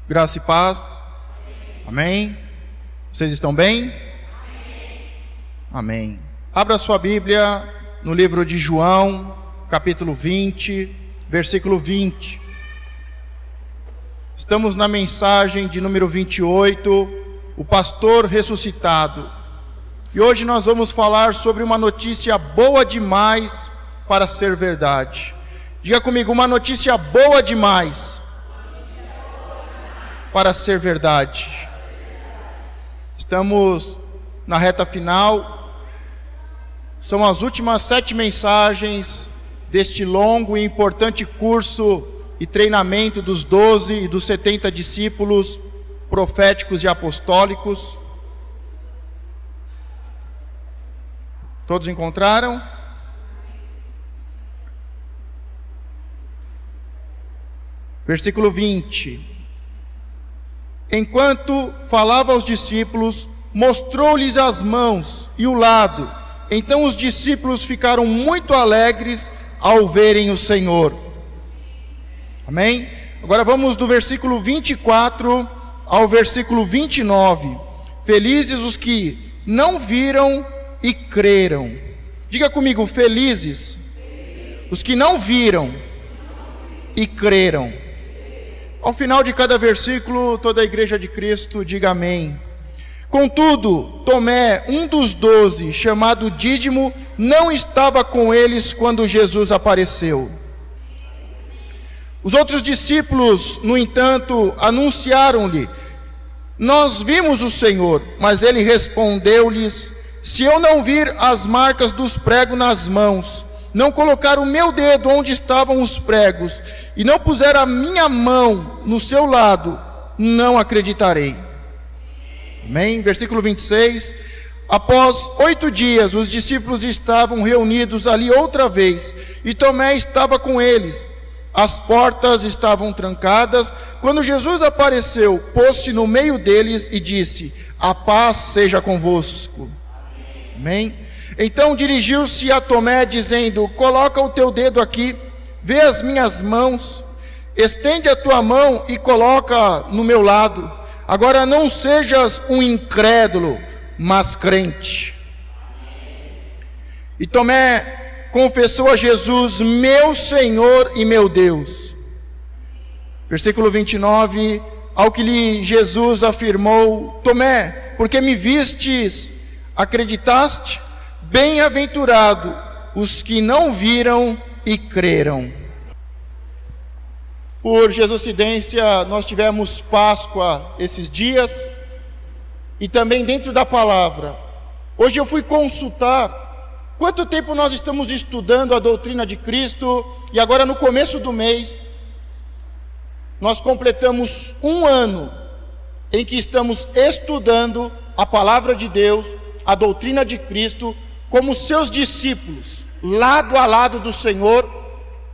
Graça e paz. Amém. Vocês estão bem? Amém. Abra sua Bíblia no livro de João, capítulo 20, versículo 20. Estamos na mensagem de número 28, o pastor ressuscitado. E hoje nós vamos falar sobre uma notícia boa demais para ser verdade. Diga comigo, uma notícia boa demais para ser verdade. Estamos na reta final. São as últimas 7 mensagens deste longo e importante curso e treinamento dos 12 e dos 70 discípulos proféticos e apostólicos. Todos encontraram? Versículo 20. Enquanto falava aos discípulos, mostrou-lhes as mãos e o lado. Então os discípulos ficaram muito alegres ao verem o Senhor. Amém? Agora vamos do versículo 24 ao versículo 29. Felizes os que não viram e creram. Diga comigo, felizes os que não viram e creram. Ao final de cada versículo, toda a igreja de Cristo diga amém. Contudo, Tomé, um dos 12, chamado Dídimo, não estava com eles quando Jesus apareceu. Os outros discípulos, no entanto, anunciaram-lhe: nós vimos o Senhor. Mas ele respondeu-lhes: se eu não vir as marcas dos pregos nas mãos, não colocar o meu dedo onde estavam os pregos, e não puser a minha mão no seu lado, não acreditarei. Amém? Versículo 26. Após 8 dias, os discípulos estavam reunidos ali outra vez, e Tomé estava com eles. As portas estavam trancadas. Quando Jesus apareceu, pôs-se no meio deles e disse: a paz seja convosco. Amém? Então dirigiu-se a Tomé, dizendo: coloca o teu dedo aqui, vê as minhas mãos, estende a tua mão e coloca no meu lado. Agora não sejas um incrédulo, mas crente. E Tomé confessou a Jesus: meu Senhor e meu Deus. Versículo 29, ao que lhe Jesus afirmou: Tomé, porque me vistes, acreditaste? Bem-aventurado os que não viram e creram. Por Jesuscidência, nós tivemos Páscoa esses dias, e também dentro da palavra. Hoje eu fui consultar quanto tempo nós estamos estudando a doutrina de Cristo, e agora no começo do mês, nós completamos 1 ano em que estamos estudando a palavra de Deus, a doutrina de Cristo, como seus discípulos, lado a lado do Senhor,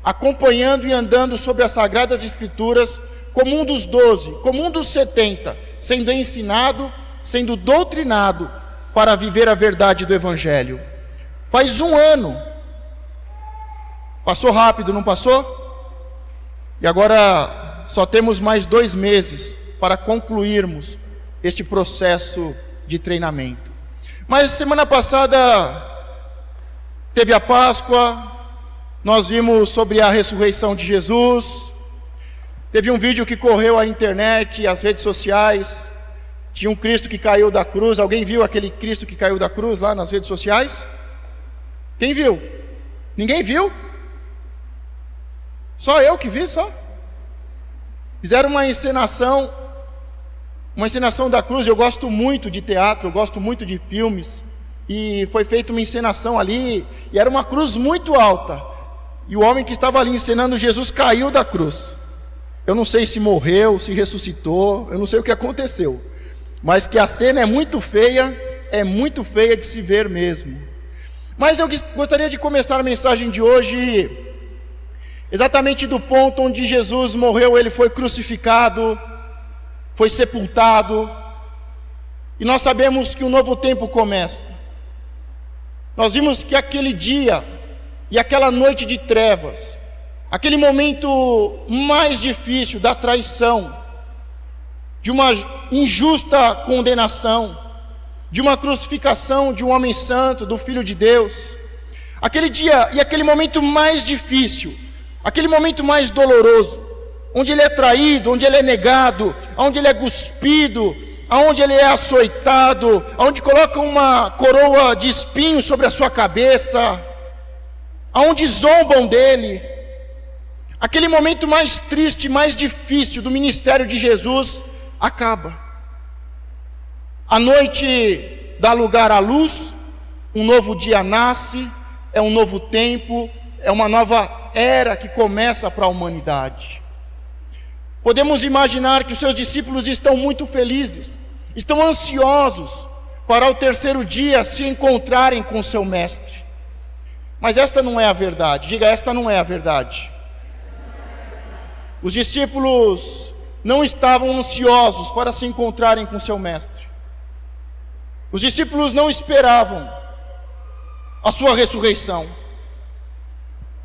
acompanhando e andando sobre as Sagradas Escrituras, como um dos 12, como um dos 70, sendo ensinado, sendo doutrinado para viver a verdade do Evangelho. Faz 1 ano, passou rápido, não passou? E agora só temos mais 2 meses para concluirmos este processo de treinamento. Mas semana passada teve a Páscoa, nós vimos sobre a ressurreição de Jesus, teve um vídeo que correu a internet, as redes sociais, tinha um Cristo que caiu da cruz. Alguém viu aquele Cristo que caiu da cruz lá nas redes sociais? Quem viu? Ninguém viu? Só eu que vi, só. Fizeram uma encenação da cruz. Eu gosto muito de teatro, eu gosto muito de filmes, e foi feita uma encenação ali, e era uma cruz muito alta, e o homem que estava ali encenando Jesus caiu da cruz. Eu não sei se morreu, se ressuscitou, eu não sei o que aconteceu, mas que a cena é muito feia de se ver mesmo. Mas eu gostaria de começar a mensagem de hoje exatamente do ponto onde Jesus morreu. Ele foi crucificado, foi sepultado, e nós sabemos que um novo tempo começa. Nós vimos que aquele dia e aquela noite de trevas, aquele momento mais difícil da traição, de uma injusta condenação, de uma crucificação de um homem santo, do Filho de Deus, aquele dia e aquele momento mais difícil, aquele momento mais doloroso, onde ele é traído, onde ele é negado, onde ele é cuspido, onde ele é açoitado, onde colocam uma coroa de espinhos sobre a sua cabeça, onde zombam dele. Aquele momento mais triste, mais difícil do ministério de Jesus acaba. A noite dá lugar à luz, um novo dia nasce, é um novo tempo, é uma nova era que começa para a humanidade. Podemos imaginar que os seus discípulos estão muito felizes, estão ansiosos para o terceiro dia se encontrarem com o seu mestre. Mas esta não é a verdade. Diga, esta não é a verdade. Os discípulos não estavam ansiosos para se encontrarem com seu mestre. Os discípulos não esperavam a sua ressurreição.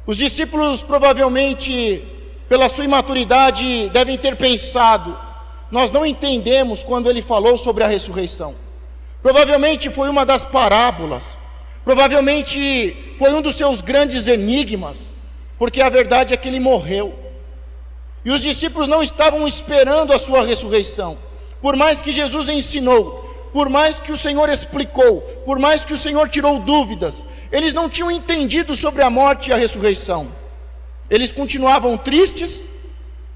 Os discípulos provavelmente, pela sua imaturidade, devem ter pensado: nós não entendemos quando ele falou sobre a ressurreição. Provavelmente foi uma das parábolas, provavelmente foi um dos seus grandes enigmas, porque a verdade é que ele morreu. E os discípulos não estavam esperando a sua ressurreição. Por mais que Jesus ensinou, por mais que o Senhor explicou, por mais que o Senhor tirou dúvidas, eles não tinham entendido sobre a morte e a ressurreição. Eles continuavam tristes,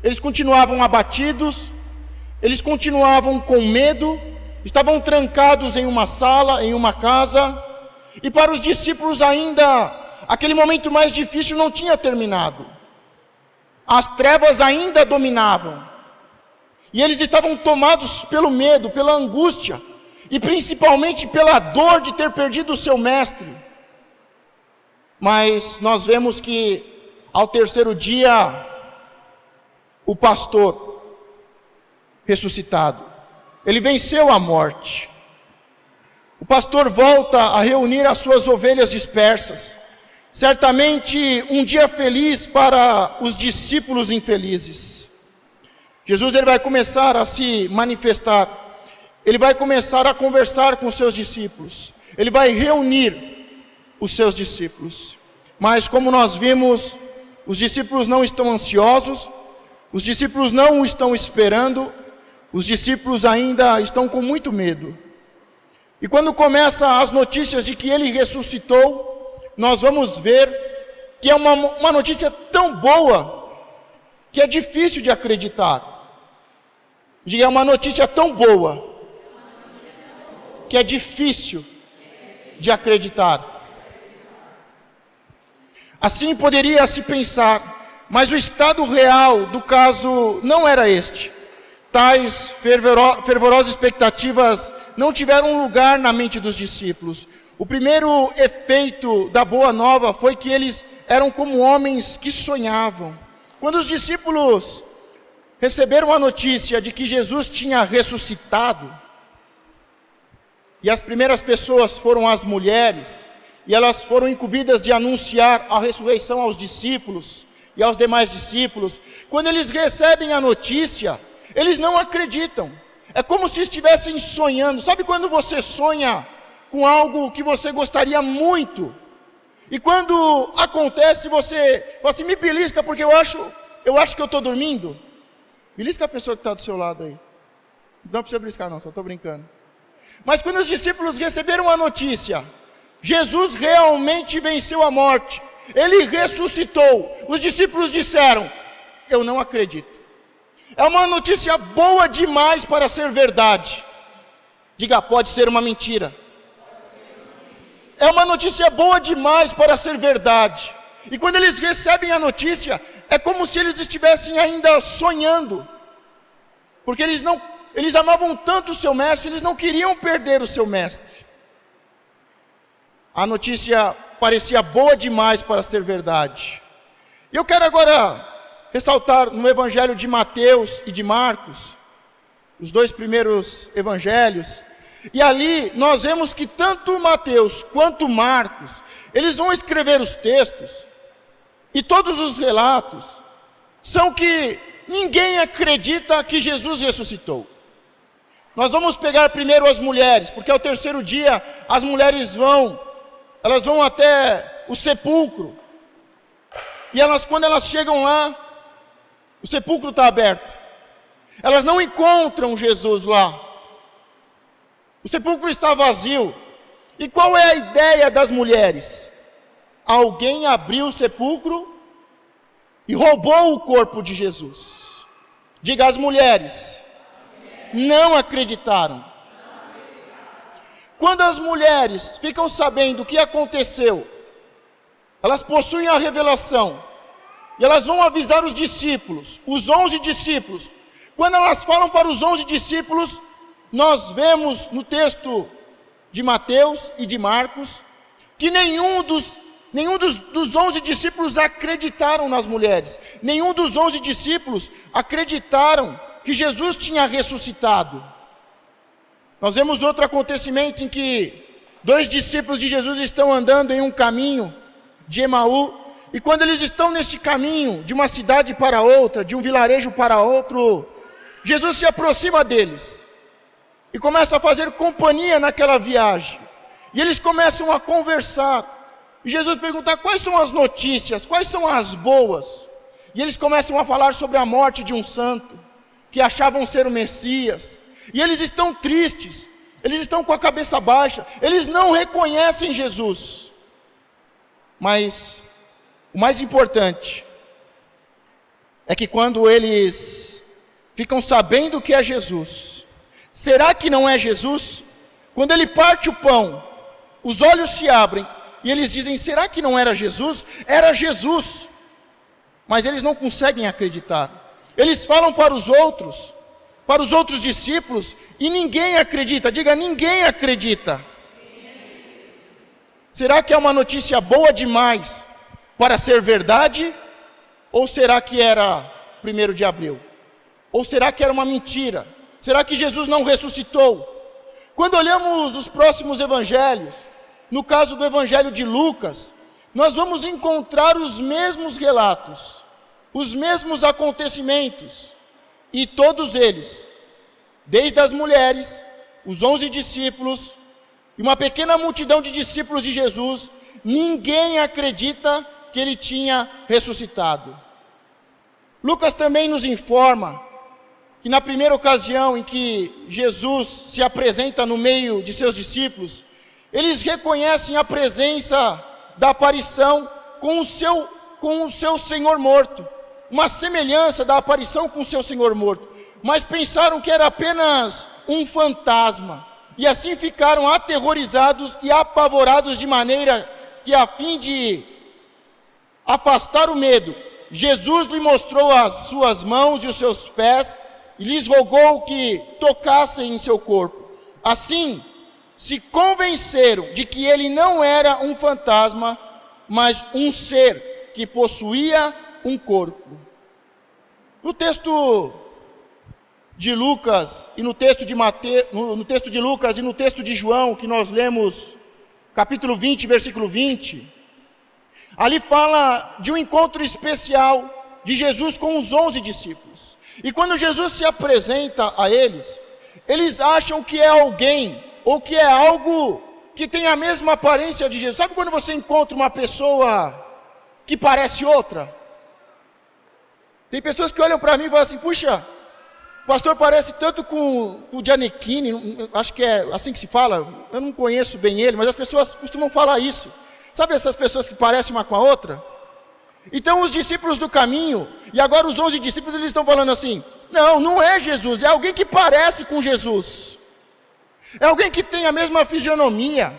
eles continuavam abatidos, eles continuavam com medo, estavam trancados em uma sala, em uma casa, e para os discípulos ainda, aquele momento mais difícil não tinha terminado. As trevas ainda dominavam, e eles estavam tomados pelo medo, pela angústia, e principalmente pela dor de ter perdido o seu mestre. Mas nós vemos que ao terceiro dia, o pastor ressuscitado, ele venceu a morte. O pastor volta a reunir as suas ovelhas dispersas. Certamente um dia feliz para os discípulos infelizes. Jesus ele vai começar a se manifestar, ele vai começar a conversar com os seus discípulos, ele vai reunir os seus discípulos. Mas como nós vimos, os discípulos não estão ansiosos, os discípulos não o estão esperando, os discípulos ainda estão com muito medo. E quando começam as notícias de que ele ressuscitou, nós vamos ver que é uma notícia tão boa que é difícil de acreditar. E é uma notícia tão boa que é difícil de acreditar. Assim poderia se pensar, mas o estado real do caso não era este. Tais fervorosas expectativas não tiveram lugar na mente dos discípulos. O primeiro efeito da boa nova foi que eles eram como homens que sonhavam. Quando os discípulos receberam a notícia de que Jesus tinha ressuscitado, e as primeiras pessoas foram as mulheres, e elas foram incumbidas de anunciar a ressurreição aos discípulos e aos demais discípulos. Quando eles recebem a notícia, eles não acreditam. É como se estivessem sonhando. Sabe quando você sonha com algo que você gostaria muito, e quando acontece você fala assim: me belisca porque eu acho que eu estou dormindo? Belisca a pessoa que está do seu lado aí. Não precisa beliscar não, só estou brincando. Mas quando os discípulos receberam a notícia, Jesus realmente venceu a morte, ele ressuscitou, os discípulos disseram: eu não acredito. É uma notícia boa demais para ser verdade. Diga, pode ser uma mentira. É uma notícia boa demais para ser verdade. E quando eles recebem a notícia, é como se eles estivessem ainda sonhando. Porque eles amavam tanto o seu mestre, eles não queriam perder o seu mestre. A notícia parecia boa demais para ser verdade. E eu quero agora ressaltar no Evangelho de Mateus e de Marcos, os 2 primeiros evangelhos, e ali nós vemos que tanto Mateus quanto Marcos, eles vão escrever os textos, e todos os relatos são que ninguém acredita que Jesus ressuscitou. Nós vamos pegar primeiro as mulheres, porque ao terceiro dia as mulheres elas vão até o sepulcro, e quando elas chegam lá, o sepulcro está aberto, elas não encontram Jesus lá, o sepulcro está vazio. E qual é a ideia das mulheres? Alguém abriu o sepulcro e roubou o corpo de Jesus. Diga, as mulheres não acreditaram. Quando as mulheres ficam sabendo o que aconteceu, elas possuem a revelação, e elas vão avisar os discípulos, os 11 discípulos. Quando elas falam para os 11 discípulos, nós vemos no texto de Mateus e de Marcos, que nenhum dos 11 discípulos acreditaram nas mulheres. Nenhum dos 11 discípulos acreditaram que Jesus tinha ressuscitado. Nós vemos outro acontecimento em que 2 discípulos de Jesus estão andando em um caminho de Emaú, e quando eles estão neste caminho, de uma cidade para outra, de um vilarejo para outro, Jesus se aproxima deles, e começa a fazer companhia naquela viagem, e eles começam a conversar, e Jesus pergunta: quais são as notícias, quais são as boas? E eles começam a falar sobre a morte de um santo, que achavam ser o Messias, e eles estão tristes, eles estão com a cabeça baixa, eles não reconhecem Jesus. Mas o mais importante é que quando eles ficam sabendo que é Jesus, será que não é Jesus? Quando ele parte o pão, os olhos se abrem e eles dizem: será que não era Jesus? Era Jesus. Mas eles não conseguem acreditar. Eles falam para os outros discípulos, e ninguém acredita. Diga, ninguém acredita. Será que é uma notícia boa demais para ser verdade? Ou será que era 1º de abril? Ou será que era uma mentira? Será que Jesus não ressuscitou? Quando olhamos os próximos evangelhos, no caso do evangelho de Lucas, nós vamos encontrar os mesmos relatos, os mesmos acontecimentos, e todos eles, desde as mulheres, os 11 discípulos, e uma pequena multidão de discípulos de Jesus, ninguém acredita que ele tinha ressuscitado. Lucas também nos informa que na primeira ocasião em que Jesus se apresenta no meio de seus discípulos, eles reconhecem a presença da aparição com o seu Senhor morto, uma semelhança da aparição com o seu Senhor morto, mas pensaram que era apenas um fantasma, e assim ficaram aterrorizados e apavorados, de maneira que, a fim de afastar o medo, Jesus lhe mostrou as suas mãos e os seus pés, e lhes rogou que tocassem em seu corpo. Assim, se convenceram de que ele não era um fantasma, mas um ser que possuía um corpo. No texto de Lucas e no texto de Mateus, no texto de Lucas e no texto de João, que nós lemos, capítulo 20, versículo 20, ali fala de um encontro especial de Jesus com os 11 discípulos. E quando Jesus se apresenta a eles, eles acham que é alguém, ou que é algo que tem a mesma aparência de Jesus. Sabe quando você encontra uma pessoa que parece outra? Tem pessoas que olham para mim e falam assim: puxa, o pastor parece tanto com o Giannichini, acho que é assim que se fala, eu não conheço bem ele, mas as pessoas costumam falar isso. Sabe essas pessoas que parecem uma com a outra? Então os discípulos do caminho, e agora os 11 discípulos, eles estão falando assim: não, não é Jesus, é alguém que parece com Jesus. É alguém que tem a mesma fisionomia.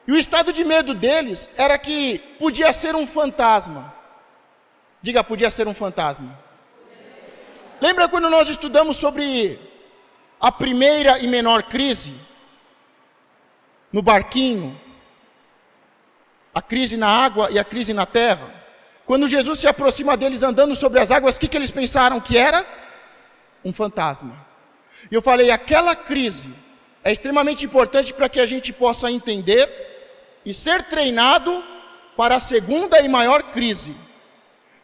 E o estado de medo deles era que podia ser um fantasma. Diga, podia ser um fantasma. Lembra quando nós estudamos sobre a primeira e menor crise? No barquinho, a crise na água e a crise na terra. Quando Jesus se aproxima deles andando sobre as águas, o que eles pensaram que era? um fantasma. E eu falei, aquela crise é extremamente importante para que a gente possa entender e ser treinado para a segunda e maior crise.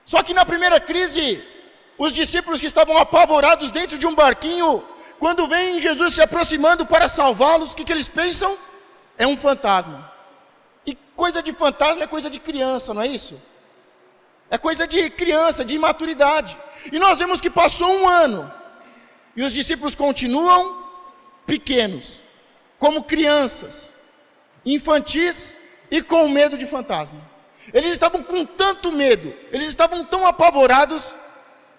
Só que na primeira crise, os discípulos que estavam apavorados dentro de um barquinho, quando vem Jesus se aproximando para salvá-los, o que eles pensam? É um fantasma. E coisa de fantasma é coisa de criança, não é isso? É coisa de criança, de imaturidade. E nós vemos que passou um ano, e os discípulos continuam pequenos, como crianças, infantis e com medo de fantasma. Eles estavam com tanto medo, eles estavam tão apavorados,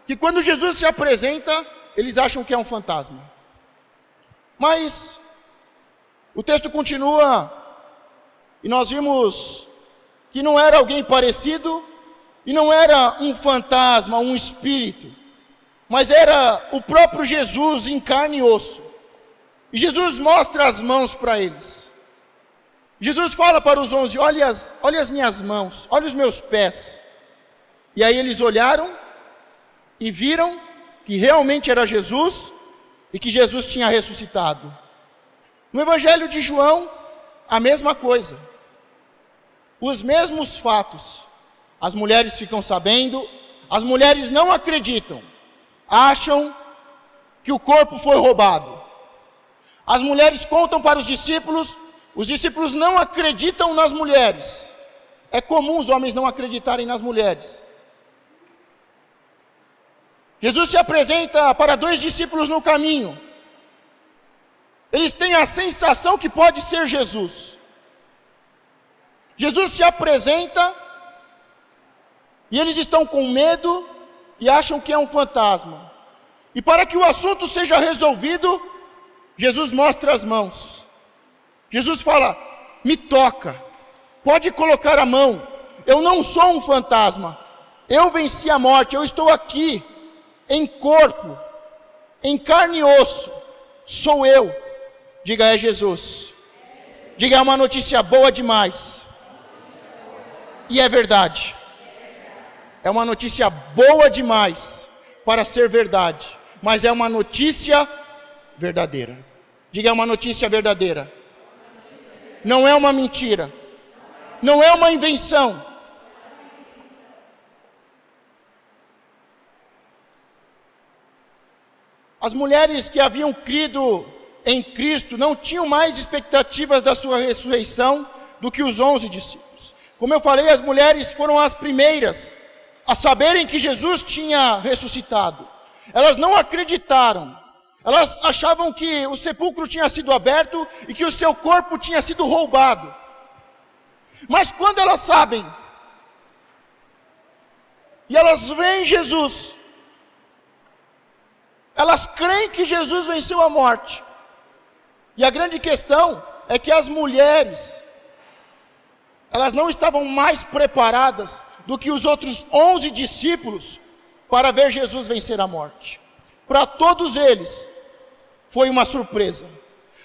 que quando Jesus se apresenta, eles acham que é um fantasma. Mas o texto continua, e nós vimos que não era alguém parecido, e não era um fantasma, um espírito, mas era o próprio Jesus em carne e osso. E Jesus mostra as mãos para eles. Jesus fala para os 11, olha as minhas mãos, olha os meus pés. E aí eles olharam e viram que realmente era Jesus e que Jesus tinha ressuscitado. No Evangelho de João, a mesma coisa. Os mesmos fatos. As mulheres ficam sabendo, as mulheres não acreditam, acham que o corpo foi roubado. As mulheres contam para os discípulos não acreditam nas mulheres. É comum os homens não acreditarem nas mulheres. Jesus se apresenta para 2 discípulos no caminho. Eles têm a sensação que pode ser Jesus. Jesus se apresenta e eles estão com medo e acham que é um fantasma. E para que o assunto seja resolvido, Jesus mostra as mãos. Jesus fala, me toca, pode colocar a mão, eu não sou um fantasma, eu venci a morte, eu estou aqui, em corpo, em carne e osso, sou eu. Diga, é Jesus. Diga, é uma notícia boa demais. E é verdade. É uma notícia boa demais para ser verdade, mas é uma notícia verdadeira. Diga, é uma notícia verdadeira. Não é uma mentira. Não é uma invenção. As mulheres que haviam crido em Cristo não tinham mais expectativas da sua ressurreição do que os 11 discípulos. Como eu falei, as mulheres foram as primeiras a saberem que Jesus tinha ressuscitado. Elas não acreditaram. Elas achavam que o sepulcro tinha sido aberto e que o seu corpo tinha sido roubado. Mas quando elas sabem, e elas veem Jesus, elas creem que Jesus venceu a morte. E a grande questão é que as mulheres, elas não estavam mais preparadas do que os outros 11 discípulos para ver Jesus vencer a morte. Para todos eles, foi uma surpresa.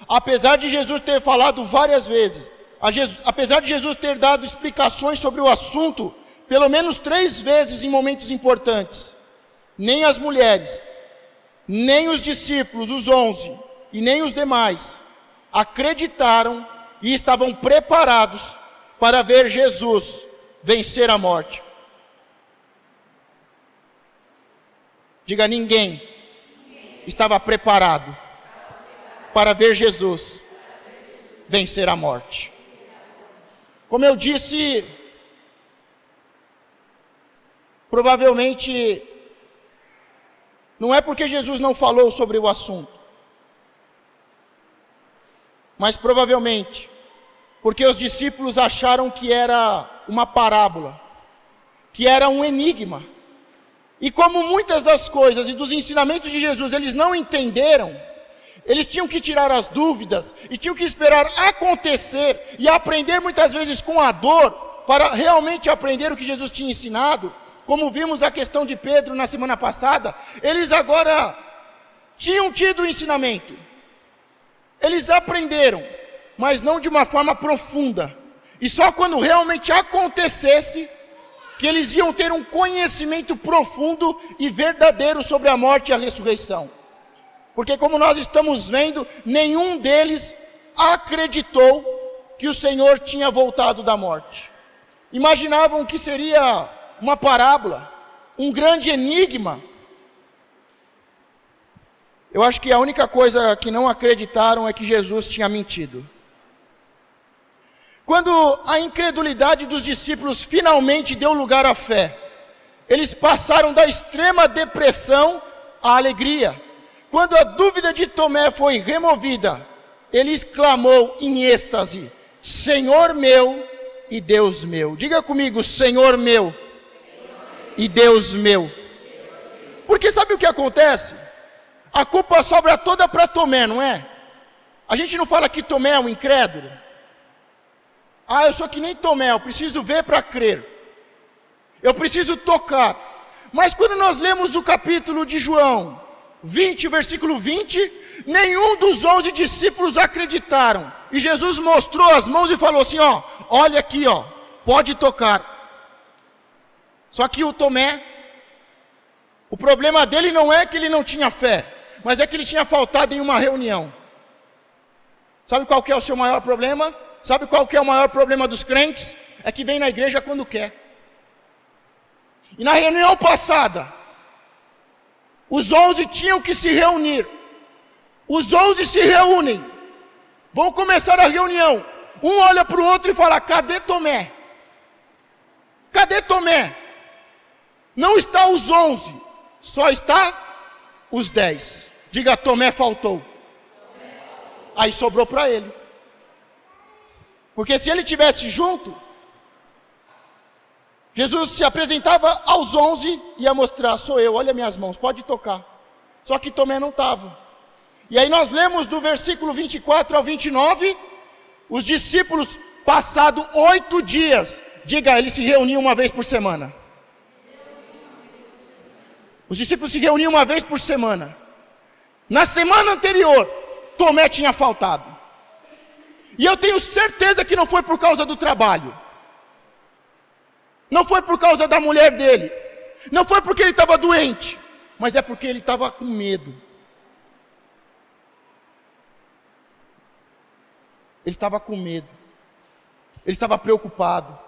Apesar de Jesus ter falado várias vezes, apesar de Jesus ter dado explicações sobre o assunto, pelo menos 3 vezes em momentos importantes, nem as mulheres, nem os discípulos, os 11, e nem os demais, acreditaram e estavam preparados para ver Jesus vencer a morte. Diga, ninguém estava preparado para ver Jesus vencer a morte. Como eu disse, provavelmente não é porque Jesus não falou sobre o assunto, mas provavelmente porque os discípulos acharam que era uma parábola, que era um enigma. E como muitas das coisas e dos ensinamentos de Jesus eles não entenderam, eles tinham que tirar as dúvidas e tinham que esperar acontecer e aprender muitas vezes com a dor para realmente aprender o que Jesus tinha ensinado. Como vimos a questão de Pedro na semana passada, eles agora tinham tido o ensinamento. Eles aprenderam, mas não de uma forma profunda. E só quando realmente acontecesse, que eles iam ter um conhecimento profundo e verdadeiro sobre a morte e a ressurreição. Porque como nós estamos vendo, nenhum deles acreditou que o Senhor tinha voltado da morte. Imaginavam que seria uma parábola, um grande enigma. Eu acho que a única coisa que não acreditaram é que Jesus tinha mentido. Quando a incredulidade dos discípulos finalmente deu lugar à fé, eles passaram da extrema depressão à alegria. Quando a dúvida de Tomé foi removida, ele exclamou em êxtase: Senhor meu e Deus meu. Diga comigo: Senhor meu e Deus meu. Porque sabe o que acontece? A culpa sobra toda para Tomé, não é? A gente não fala que Tomé é um incrédulo. Eu sou que nem Tomé, eu preciso ver para crer. Eu preciso tocar. Mas quando nós lemos o capítulo de João 20, versículo 20, nenhum dos 11 discípulos acreditaram. E Jesus mostrou as mãos e falou assim, olha aqui, pode tocar. Só que o Tomé, o problema dele não é que ele não tinha fé, mas é que ele tinha faltado em uma reunião. Sabe qual que é o seu maior problema? Sabe qual que é o maior problema dos crentes? É que vem na igreja quando quer. E na reunião passada, os 11 tinham que se reunir. Os 11 se reúnem. Vão começar a reunião. Um olha para o outro e fala: cadê Tomé? Cadê Tomé? Não está os 11, só está os 10. Diga: Tomé faltou. Aí sobrou para ele. Porque se ele tivesse junto, Jesus se apresentava aos 11 e ia mostrar: sou eu, olha minhas mãos, pode tocar. Só que Tomé não estava. E aí nós lemos do versículo 24 ao 29, os discípulos, passado 8 dias, diga, eles se reuniam uma vez por semana. Os discípulos se reuniam uma vez por semana. Na semana anterior, Tomé tinha faltado. E eu tenho certeza que não foi por causa do trabalho. Não foi por causa da mulher dele. Não foi porque ele estava doente. Mas é porque ele estava com medo. Ele estava com medo. Ele estava preocupado.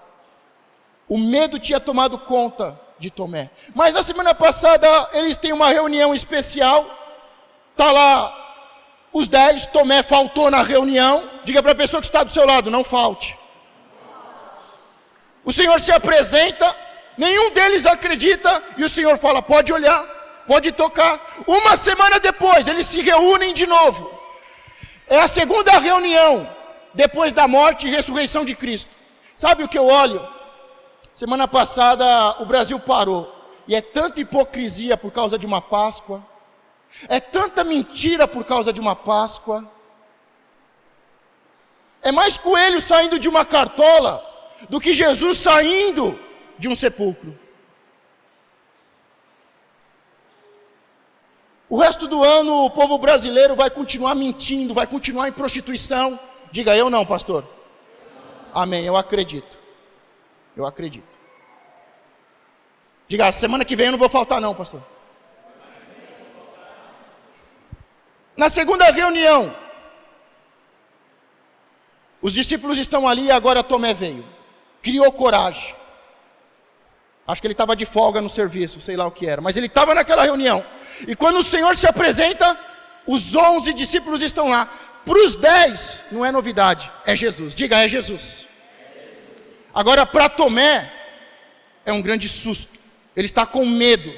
O medo tinha tomado conta de Tomé. Mas na semana passada, eles têm uma reunião especial. Está lá os 10, Tomé faltou na reunião. Diga para a pessoa que está do seu lado: não falte. O Senhor se apresenta, nenhum deles acredita, e o Senhor fala: pode olhar, pode tocar. Uma semana depois, eles se reúnem de novo. É a segunda reunião, depois da morte e ressurreição de Cristo. Sabe o que eu olho? Semana passada o Brasil parou, e é tanta hipocrisia por causa de uma Páscoa, é tanta mentira por causa de uma Páscoa, é mais coelho saindo de uma cartola do que Jesus saindo de um sepulcro. O resto do ano o povo brasileiro vai continuar mentindo, vai continuar em prostituição. Diga: eu não, pastor. Amém, eu acredito. Eu acredito. Diga: semana que vem eu não vou faltar não, pastor. Na segunda reunião, os discípulos estão ali e agora Tomé veio. Criou coragem. Acho que ele estava de folga no serviço, sei lá o que era. Mas ele estava naquela reunião. E quando o Senhor se apresenta, os 11 discípulos estão lá. Para os 10, não é novidade, é Jesus. Diga: é Jesus. Agora para Tomé, é um grande susto. Ele está com medo.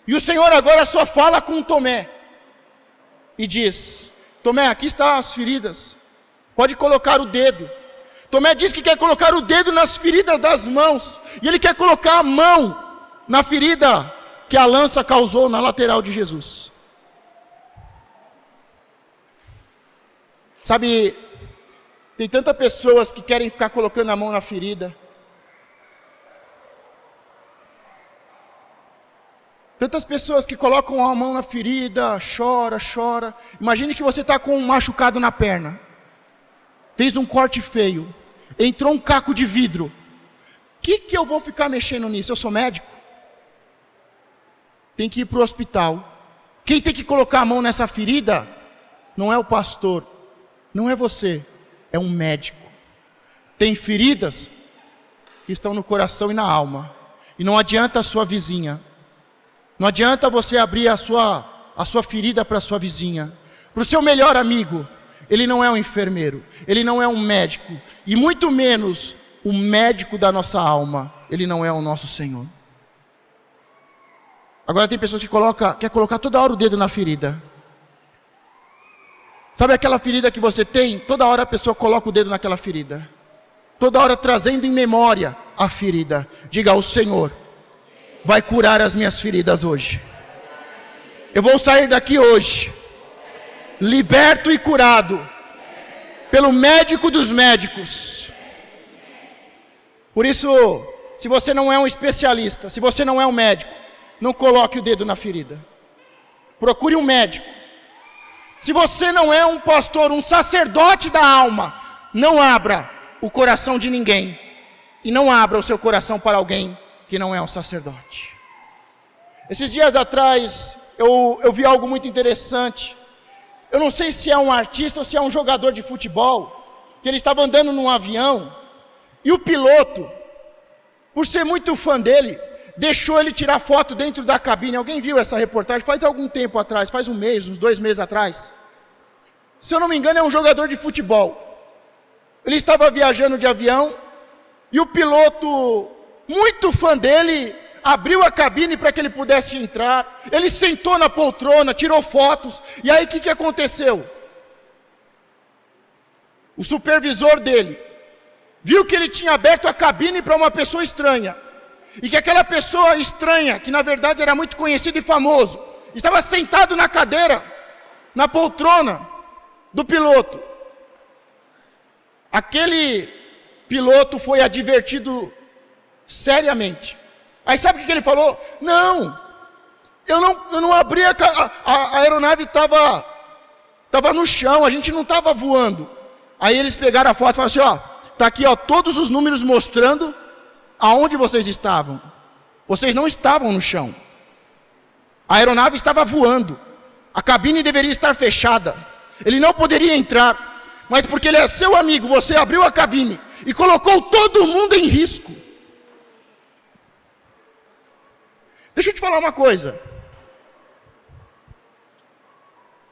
E o Senhor agora só fala com Tomé. E diz: Tomé, aqui estão as feridas. Pode colocar o dedo. Tomé diz que quer colocar o dedo nas feridas das mãos. E ele quer colocar a mão na ferida que a lança causou na lateral de Jesus. Sabe, tem tantas pessoas que querem ficar colocando a mão na ferida. Tantas pessoas que colocam a mão na ferida, chora. Imagine que você está com um machucado na perna. Fez um corte feio. Entrou um caco de vidro. O que eu vou ficar mexendo nisso? Eu sou médico. Tem que ir para o hospital. Quem tem que colocar a mão nessa ferida não é o pastor, não é você, é um médico. Tem feridas que estão no coração e na alma. E não adianta a sua vizinha. Não adianta você abrir a sua ferida para a sua vizinha. Para o seu melhor amigo. Ele não é um enfermeiro. Ele não é um médico. E muito menos o médico da nossa alma. Ele não é o nosso Senhor. Agora tem pessoas que quer colocar toda hora o dedo na ferida. Sabe aquela ferida que você tem? Toda hora a pessoa coloca o dedo naquela ferida. Toda hora trazendo em memória a ferida. Diga ao Senhor, vai curar as minhas feridas hoje. Eu vou sair daqui hoje, liberto e curado, pelo médico dos médicos. Por isso, se você não é um especialista, se você não é um médico, não coloque o dedo na ferida. Procure um médico. Se você não é um pastor, um sacerdote da alma, não abra o coração de ninguém. E não abra o seu coração para alguém que não é um sacerdote. Esses dias atrás, eu vi algo muito interessante. Eu não sei se é um artista ou se é um jogador de futebol, que ele estava andando num avião, e o piloto, por ser muito fã dele, deixou ele tirar foto dentro da cabine. Alguém viu essa reportagem? Faz algum tempo atrás, faz um mês, uns 2 meses atrás. Se eu não me engano, é um jogador de futebol. Ele estava viajando de avião, e o piloto, muito fã dele, abriu a cabine para que ele pudesse entrar. Ele sentou na poltrona, tirou fotos, e aí o que aconteceu? O supervisor dele viu que ele tinha aberto a cabine para uma pessoa estranha, e que aquela pessoa estranha, que na verdade era muito conhecido e famoso, estava sentado na cadeira, na poltrona do piloto. Aquele piloto foi advertido seriamente. Aí sabe o que ele falou? Não, eu não abri a aeronave estava no chão, a gente não estava voando. Aí eles pegaram a foto e falaram assim, ó, tá aqui, ó, todos os números mostrando aonde vocês estavam. Vocês não estavam no chão. A aeronave estava voando. A cabine deveria estar fechada. Ele não poderia entrar. Mas porque ele é seu amigo, você abriu a cabine e colocou todo mundo em risco. Deixa eu te falar uma coisa.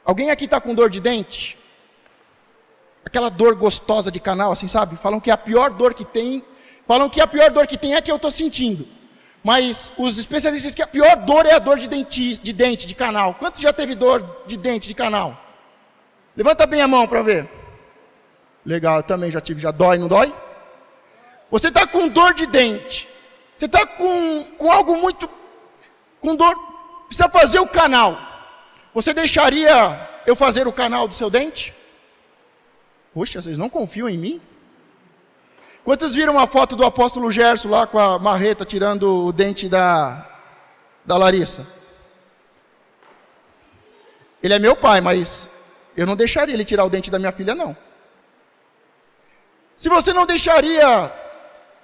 Alguém aqui está com dor de dente? Aquela dor gostosa de canal, assim, sabe? Falam que a pior dor que tem é a que eu estou sentindo. Mas os especialistas dizem que a pior dor é a dor de dente, de canal. Quantos já teve dor de dente, de canal? Levanta bem a mão para ver. Legal, eu também já tive. Já dói, não dói? Você está com dor de dente. Você está com algo muito... com dor, precisa fazer o canal. Você deixaria eu fazer o canal do seu dente? Poxa, vocês não confiam em mim? Quantos viram a foto do apóstolo Gerson lá com a marreta tirando o dente da Larissa? Ele é meu pai, mas eu não deixaria ele tirar o dente da minha filha, não. Se você não deixaria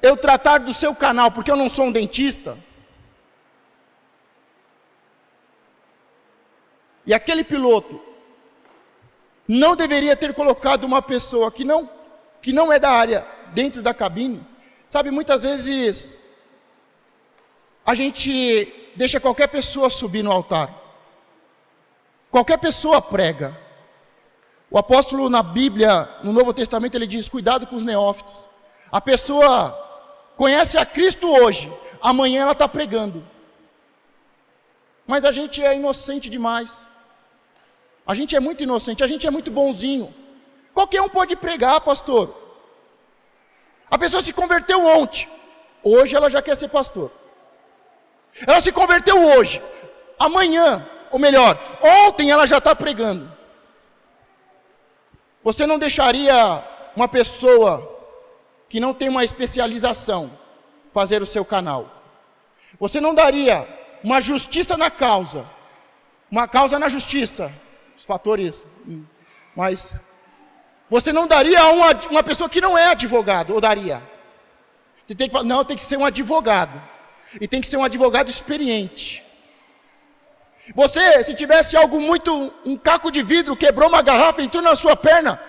eu tratar do seu canal, porque eu não sou um dentista, e aquele piloto não deveria ter colocado uma pessoa que não é da área dentro da cabine. Sabe, muitas vezes a gente deixa qualquer pessoa subir no altar. Qualquer pessoa prega. O apóstolo na Bíblia, no Novo Testamento, ele diz, cuidado com os neófitos. A pessoa conhece a Cristo hoje, amanhã ela está pregando. Mas a gente é inocente demais. A gente é muito inocente, a gente é muito bonzinho. Qualquer um pode pregar, pastor. A pessoa se converteu ontem, hoje ela já quer ser pastor. Ela se converteu hoje, amanhã, ou melhor, ontem ela já está pregando. Você não deixaria uma pessoa que não tem uma especialização fazer o seu canal? Você não daria uma justiça na causa, uma causa na justiça, os fatores, mas você não daria a uma pessoa que não é advogado, ou daria? Você tem que falar, não, tem que ser um advogado, e tem que ser um advogado experiente. Você, se tivesse um caco de vidro, quebrou uma garrafa, entrou na sua perna,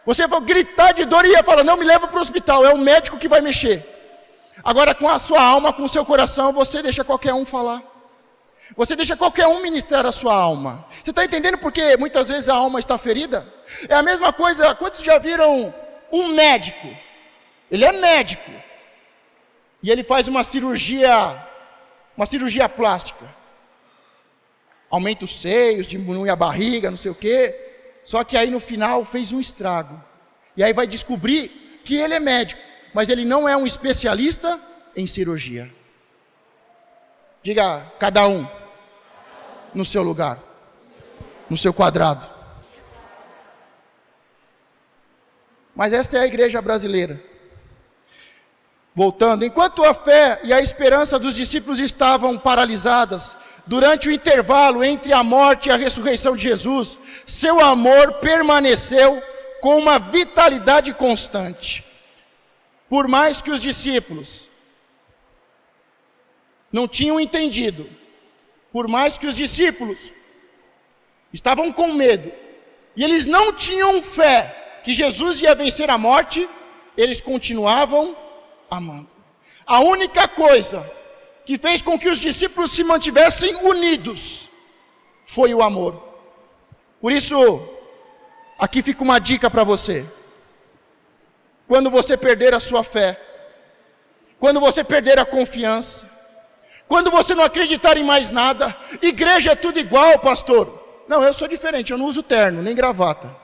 você vai gritar de dor e ia falar, não, me leva para o hospital, é o médico que vai mexer. Agora, com a sua alma, com o seu coração, você deixa qualquer um falar. Você deixa qualquer um ministrar a sua alma. Você está entendendo por que muitas vezes a alma está ferida? É a mesma coisa, quantos já viram um médico? Ele é médico. E ele faz uma cirurgia plástica. Aumenta os seios, diminui a barriga, não sei o quê. Só que aí no final fez um estrago. E aí vai descobrir que ele é médico, mas ele não é um especialista em cirurgia. Diga, cada um no seu lugar, no seu quadrado. Mas esta é a igreja brasileira. Voltando, enquanto a fé e a esperança dos discípulos estavam paralisadas, durante o intervalo entre a morte e a ressurreição de Jesus, seu amor permaneceu com uma vitalidade constante. Por mais que os discípulos não tinham entendido, por mais que os discípulos estavam com medo, e eles não tinham fé que Jesus ia vencer a morte, eles continuavam amando. A única coisa que fez com que os discípulos se mantivessem unidos foi o amor. Por isso, aqui fica uma dica para você. Quando você perder a sua fé, quando você perder a confiança, quando você não acreditar em mais nada, igreja é tudo igual, pastor. Não, eu sou diferente, eu não uso terno, nem gravata.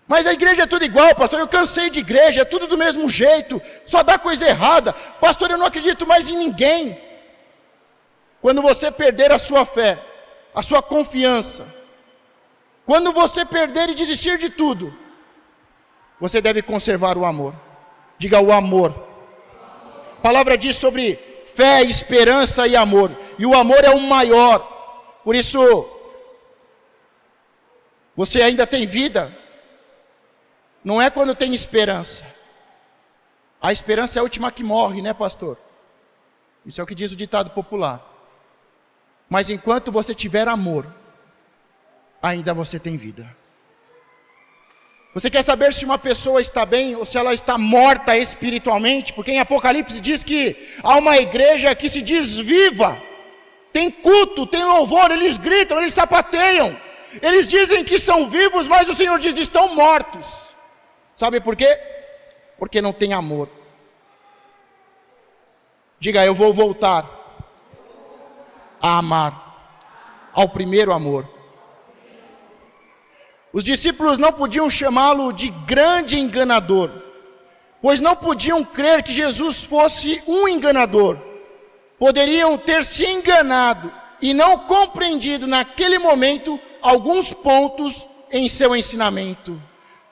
Mas a igreja é tudo igual, pastor, eu cansei de igreja, é tudo do mesmo jeito, só dá coisa errada. Pastor, eu não acredito mais em ninguém. Quando você perder a sua fé, a sua confiança, quando você perder e desistir de tudo, você deve conservar o amor. Diga o amor. A palavra diz sobre fé, esperança e amor. E o amor é o maior. Por isso, você ainda tem vida. Não é quando tem esperança. A esperança é a última que morre, né, pastor? Isso é o que diz o ditado popular. Mas enquanto você tiver amor, ainda você tem vida. Você quer saber se uma pessoa está bem ou se ela está morta espiritualmente? Porque em Apocalipse diz que há uma igreja que se diz viva, tem culto, tem louvor, eles gritam, eles sapateiam, eles dizem que são vivos, mas o Senhor diz que estão mortos. Sabe por quê? Porque não tem amor. Diga, eu vou voltar a amar, ao primeiro amor. Os discípulos não podiam chamá-lo de grande enganador, pois não podiam crer que Jesus fosse um enganador. Poderiam ter se enganado e não compreendido naquele momento alguns pontos em seu ensinamento.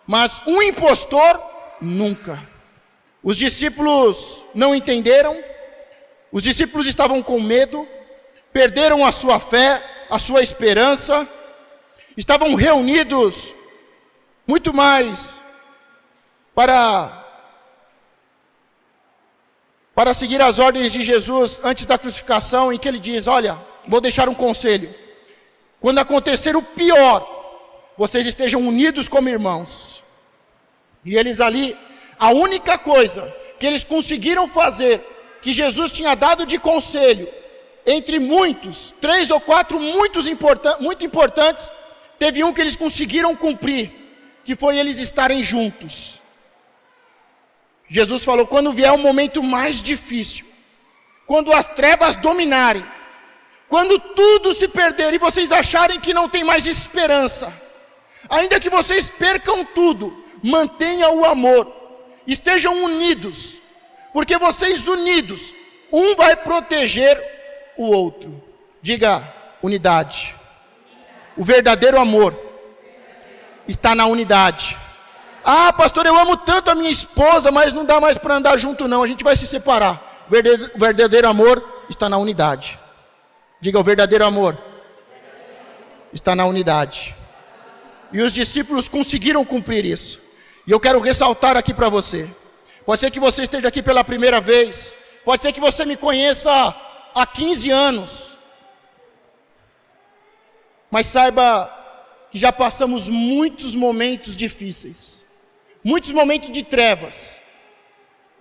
Mas um impostor, nunca. Os discípulos não entenderam, os discípulos estavam com medo, perderam a sua fé, a sua esperança, estavam reunidos muito mais para seguir as ordens de Jesus antes da crucificação, em que ele diz, olha, vou deixar um conselho, quando acontecer o pior, vocês estejam unidos como irmãos. E eles ali, a única coisa que eles conseguiram fazer, que Jesus tinha dado de conselho, entre muitos, 3 ou 4 muito importantes, teve um que eles conseguiram cumprir, que foi eles estarem juntos. Jesus falou, quando vier o momento mais difícil, quando as trevas dominarem, quando tudo se perder e vocês acharem que não tem mais esperança, ainda que vocês percam tudo, mantenham o amor, estejam unidos, porque vocês unidos, um vai proteger o outro. Diga, unidade. O verdadeiro amor está na unidade. Ah, pastor, eu amo tanto a minha esposa, mas não dá mais para andar junto não, a gente vai se separar. O verdadeiro amor está na unidade. Diga, o verdadeiro amor está na unidade. E os discípulos conseguiram cumprir isso. E eu quero ressaltar aqui para você. Pode ser que você esteja aqui pela primeira vez. Pode ser que você me conheça há 15 anos. Mas saiba que já passamos muitos momentos difíceis, muitos momentos de trevas,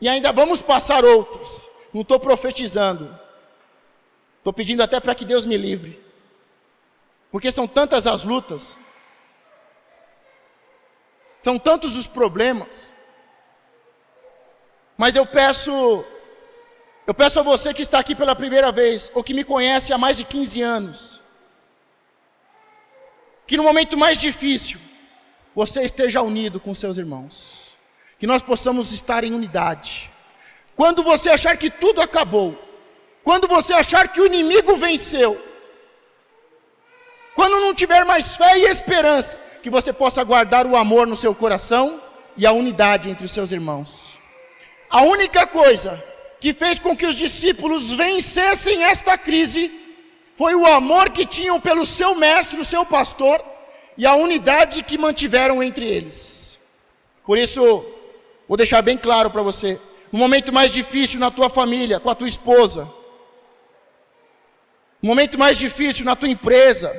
e ainda vamos passar outros. Não estou profetizando, estou pedindo até para que Deus me livre, porque são tantas as lutas, são tantos os problemas. Mas eu peço a você que está aqui pela primeira vez, ou que me conhece há mais de 15 anos, que no momento mais difícil, você esteja unido com seus irmãos, que nós possamos estar em unidade. Quando você achar que tudo acabou, quando você achar que o inimigo venceu, quando não tiver mais fé e esperança, que você possa guardar o amor no seu coração e a unidade entre os seus irmãos. A única coisa que fez com que os discípulos vencessem esta crise foi o amor que tinham pelo seu mestre, o seu pastor, e a unidade que mantiveram entre eles. Por isso, vou deixar bem claro para você, no momento mais difícil na tua família, com a tua esposa, no momento mais difícil na tua empresa,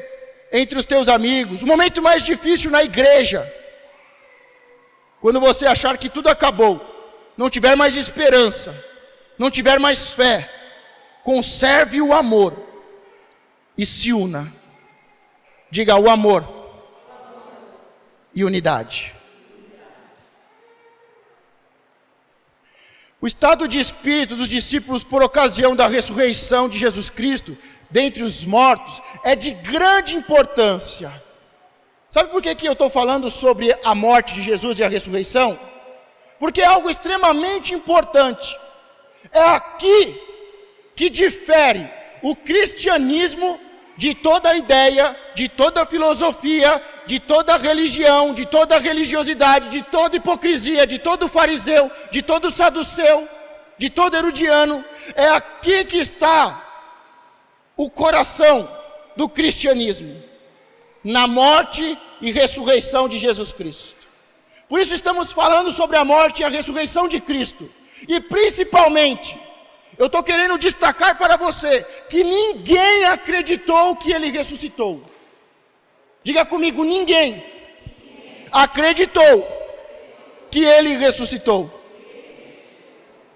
entre os teus amigos, o momento mais difícil na igreja, quando você achar que tudo acabou, não tiver mais esperança, não tiver mais fé, conserve o amor e se una. Diga o amor e unidade. O estado de espírito dos discípulos por ocasião da ressurreição de Jesus Cristo dentre os mortos é de grande importância. Sabe por que eu estou falando sobre a morte de Jesus e a ressurreição? Porque é algo extremamente importante. É aqui que difere o cristianismo de toda ideia, de toda filosofia, de toda religião, de toda religiosidade, de toda hipocrisia, de todo fariseu, de todo saduceu, de todo herodiano. É aqui que está o coração do cristianismo, na morte e ressurreição de Jesus Cristo. Por isso estamos falando sobre a morte e a ressurreição de Cristo. E principalmente, eu estou querendo destacar para você que ninguém acreditou que Ele ressuscitou. Diga comigo, ninguém acreditou que Ele ressuscitou.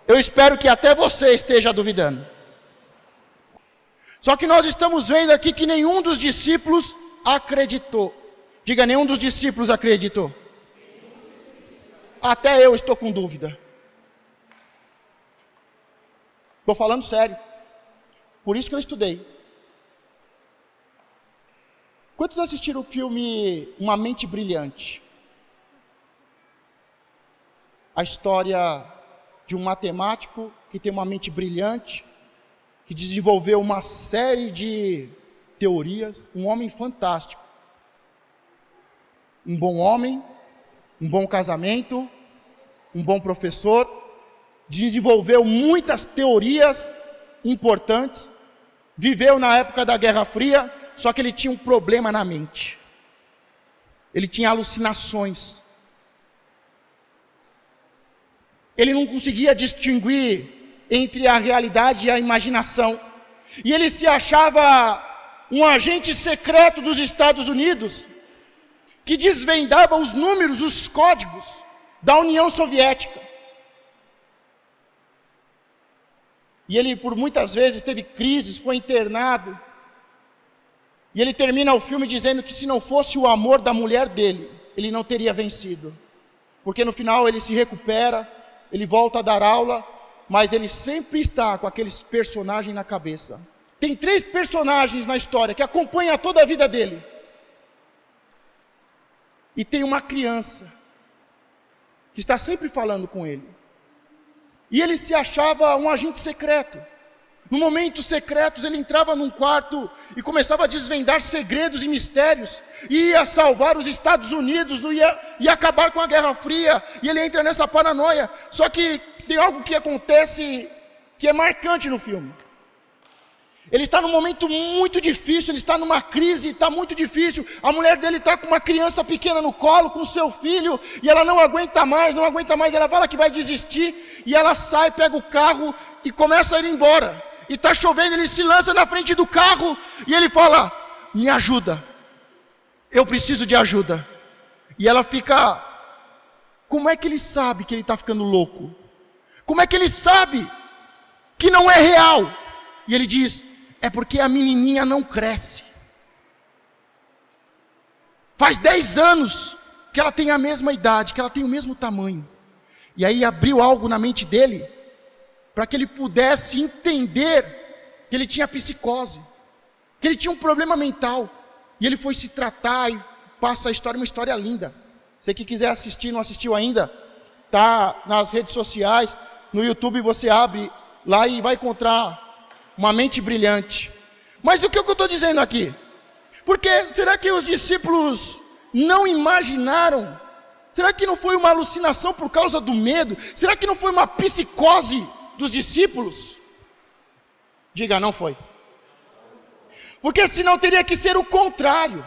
Eu espero que até você esteja duvidando. Só que nós estamos vendo aqui que nenhum dos discípulos acreditou. Diga, nenhum dos discípulos acreditou. Até eu estou com dúvida. Estou falando sério. Por isso que eu estudei. Quantos assistiram o filme Uma Mente Brilhante? A história de um matemático que tem uma mente brilhante, que desenvolveu uma série de teorias, um homem fantástico. Um bom homem, um bom casamento, um bom professor, desenvolveu muitas teorias importantes, viveu na época da Guerra Fria, só que ele tinha um problema na mente. Ele tinha alucinações. Ele não conseguia distinguir entre a realidade e a imaginação. E ele se achava um agente secreto dos Estados Unidos, que desvendava os números, os códigos da União Soviética. E ele por muitas vezes teve crises, foi internado. E ele termina o filme dizendo que se não fosse o amor da mulher dele, ele não teria vencido. Porque no final ele se recupera, ele volta a dar aula, mas ele sempre está com aqueles personagens na cabeça. Tem 3 personagens na história que acompanham toda a vida dele. E tem uma criança que está sempre falando com ele. E ele se achava um agente secreto. Em momentos secretos ele entrava num quarto e começava a desvendar segredos e mistérios. E ia salvar os Estados Unidos, ia acabar com a Guerra Fria. E ele entra nessa paranoia. Só que tem algo que acontece que é marcante no filme. Ele está num momento muito difícil, ele está numa crise, está muito difícil. A mulher dele está com uma criança pequena no colo, com seu filho, e ela não aguenta mais, ela fala que vai desistir, e ela sai, pega o carro e começa a ir embora. E está chovendo, ele se lança na frente do carro, e ele fala, me ajuda, eu preciso de ajuda. E ela fica, como é que ele sabe que ele está ficando louco? Como é que ele sabe que não é real? E ele diz, é porque a menininha não cresce. Faz 10 anos que ela tem a mesma idade, que ela tem o mesmo tamanho. E aí abriu algo na mente dele, para que ele pudesse entender que ele tinha psicose, que ele tinha um problema mental. E ele foi se tratar e passa a história, uma história linda. Você que quiser assistir, não assistiu ainda, está nas redes sociais, no YouTube você abre lá e vai encontrar uma mente brilhante. Mas o que eu estou dizendo aqui? Porque será que os discípulos não imaginaram? Será que não foi uma alucinação por causa do medo? Será que não foi uma psicose dos discípulos? Diga, não foi. Porque senão teria que ser o contrário.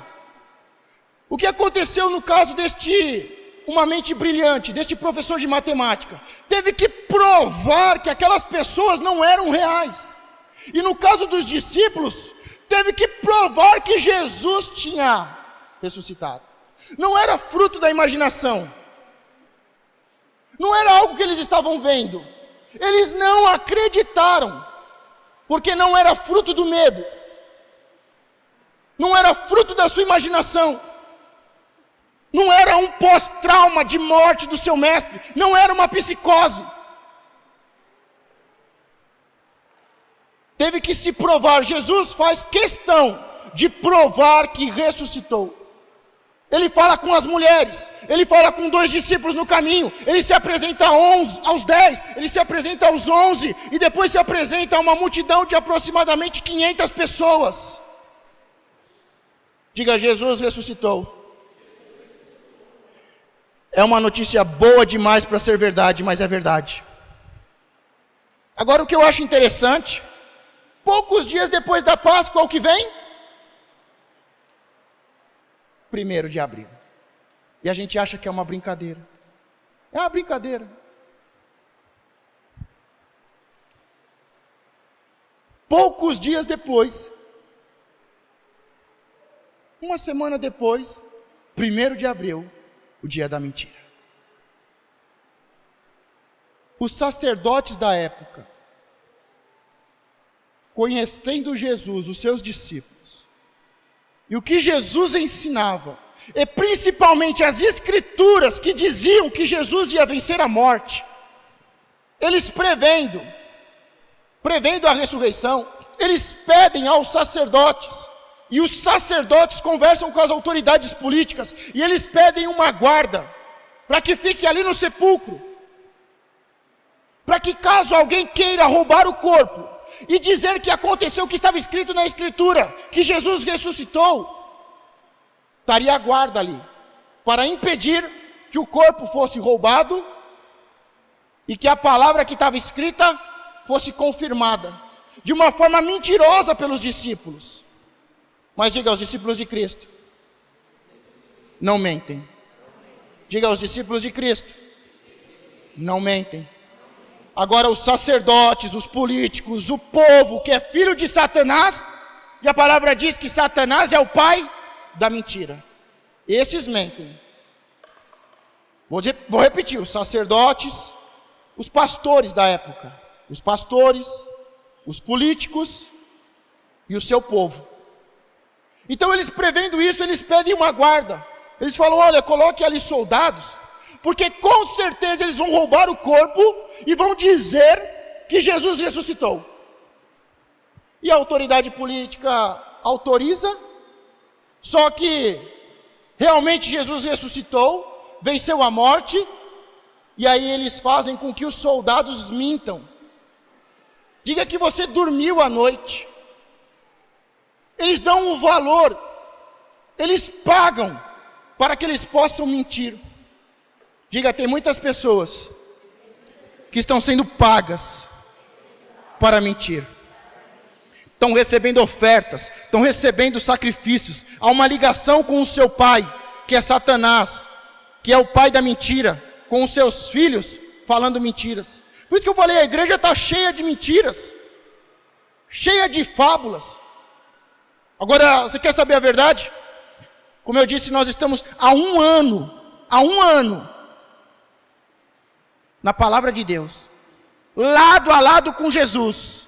O que aconteceu no caso uma mente brilhante, deste professor de matemática? Teve que provar que aquelas pessoas não eram reais. E no caso dos discípulos, teve que provar que Jesus tinha ressuscitado. Não era fruto da imaginação. Não era algo que eles estavam vendo. Eles não acreditaram, porque não era fruto do medo. Não era fruto da sua imaginação. Não era um pós-trauma de morte do seu mestre. Não era uma psicose. Teve que se provar. Jesus faz questão de provar que ressuscitou. Ele fala com as mulheres, ele fala com 2 discípulos no caminho, ele se apresenta aos 10, ele se apresenta aos 11, e depois se apresenta a uma multidão de aproximadamente 500 pessoas. Diga, Jesus ressuscitou. É uma notícia boa demais para ser verdade, mas é verdade. Agora o que eu acho interessante, poucos dias depois da Páscoa, o que vem? 1º de abril. E a gente acha que é uma brincadeira. É uma brincadeira. Poucos dias depois, uma semana depois, 1º de abril, o dia da mentira. Os sacerdotes da época, conhecendo Jesus, os seus discípulos, e o que Jesus ensinava, e principalmente as escrituras que diziam que Jesus ia vencer a morte, eles prevendo a ressurreição, eles pedem aos sacerdotes, e os sacerdotes conversam com as autoridades políticas, e eles pedem uma guarda, para que fique ali no sepulcro, para que caso alguém queira roubar o corpo, e dizer que aconteceu o que estava escrito na escritura, que Jesus ressuscitou, estaria a guarda ali, para impedir que o corpo fosse roubado, e que a palavra que estava escrita fosse confirmada, de uma forma mentirosa pelos discípulos. Mas diga aos discípulos de Cristo, não mentem. Diga aos discípulos de Cristo, não mentem. Agora os sacerdotes, os políticos, o povo que é filho de Satanás, e a palavra diz que Satanás é o pai da mentira. Esses mentem. Vou repetir, os sacerdotes, os pastores da época, os pastores, os políticos e o seu povo. Então eles prevendo isso, eles pedem uma guarda. Eles falam, olha, coloque ali soldados, porque com certeza eles vão roubar o corpo e vão dizer que Jesus ressuscitou. E a autoridade política autoriza, só que realmente Jesus ressuscitou, venceu a morte, e aí eles fazem com que os soldados mintam. Diga que você dormiu à noite. Eles dão um valor, eles pagam para que eles possam mentir. Diga, tem muitas pessoas que estão sendo pagas para mentir. Estão recebendo ofertas, estão recebendo sacrifícios. Há uma ligação com o seu pai, que é Satanás, que é o pai da mentira, com os seus filhos falando mentiras. Por isso que eu falei, a igreja está cheia de mentiras, cheia de fábulas. Agora, você quer saber a verdade? Como eu disse, nós estamos há um ano, na palavra de Deus, lado a lado com Jesus,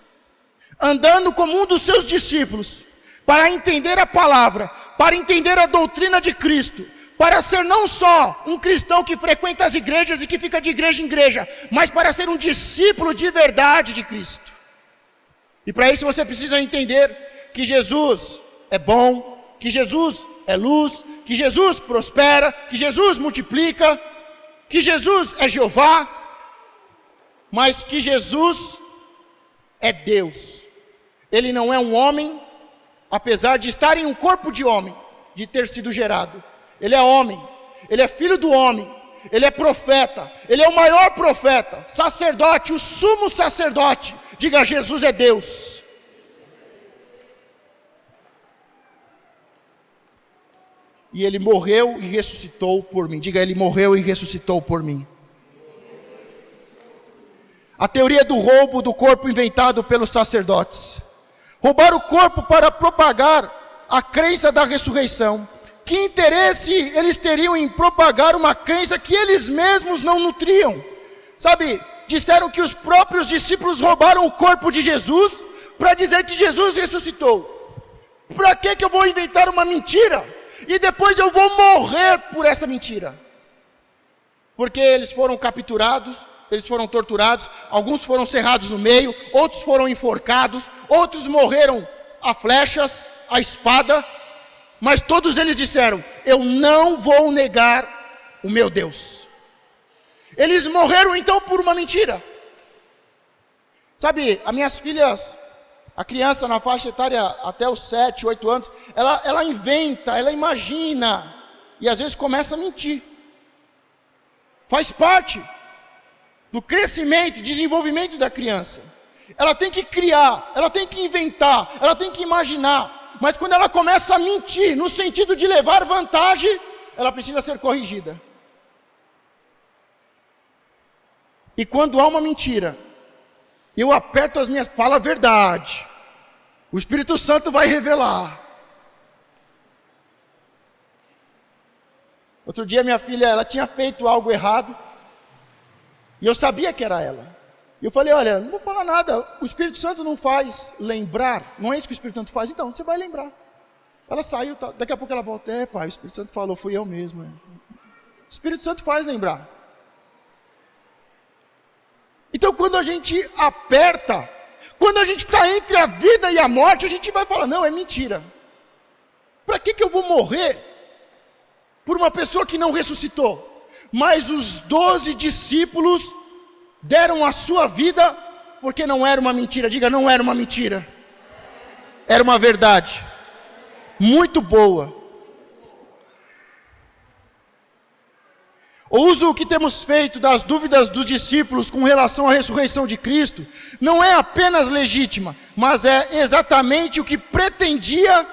andando como um dos seus discípulos, para entender a palavra, para entender a doutrina de Cristo, para ser não só um cristão que frequenta as igrejas e que fica de igreja em igreja, mas para ser um discípulo de verdade de Cristo. E para isso você precisa entender que Jesus é bom, que Jesus é luz, que Jesus prospera, que Jesus multiplica, que Jesus é Jeová, mas que Jesus é Deus. Ele não é um homem, apesar de estar em um corpo de homem, de ter sido gerado. Ele é homem, ele é filho do homem, ele é profeta, ele é o maior profeta, sacerdote, o sumo sacerdote. Diga, Jesus é Deus. E ele morreu e ressuscitou por mim. Diga, ele morreu e ressuscitou por mim. A teoria do roubo do corpo inventado pelos sacerdotes. Roubar o corpo para propagar a crença da ressurreição. Que interesse eles teriam em propagar uma crença que eles mesmos não nutriam? Sabe, disseram que os próprios discípulos roubaram o corpo de Jesus para dizer que Jesus ressuscitou. Para que eu vou inventar uma mentira? E depois eu vou morrer por essa mentira. Porque eles foram capturados, eles foram torturados, alguns foram serrados no meio, outros foram enforcados, outros morreram a flechas, a espada, mas todos eles disseram, eu não vou negar o meu Deus. Eles morreram então por uma mentira. Sabe, as minhas filhas, a criança na faixa etária até os 7, 8 anos, ela inventa, ela imagina, e às vezes começa a mentir. Faz parte do crescimento, desenvolvimento da criança. Ela tem que criar, ela tem que inventar, ela tem que imaginar. Mas quando ela começa a mentir, no sentido de levar vantagem, ela precisa ser corrigida. E quando há uma mentira, eu aperto as minhas, fala a verdade. O Espírito Santo vai revelar. Outro dia minha filha, ela tinha feito algo errado, e eu sabia que era ela. E eu falei, olha, não vou falar nada, o Espírito Santo não faz lembrar, não é isso que o Espírito Santo faz, então você vai lembrar. Ela saiu, daqui a pouco ela volta, pai, o Espírito Santo falou, fui eu mesmo. O Espírito Santo faz lembrar. Então quando a gente aperta, quando a gente está entre a vida e a morte, a gente vai falar, não, é mentira. Para que eu vou morrer por uma pessoa que não ressuscitou? Mas os 12 discípulos deram a sua vida, porque não era uma mentira. Diga, não era uma mentira. Era uma verdade. Muito boa. O uso que temos feito das dúvidas dos discípulos com relação à ressurreição de Cristo, não é apenas legítima, mas é exatamente o que pretendia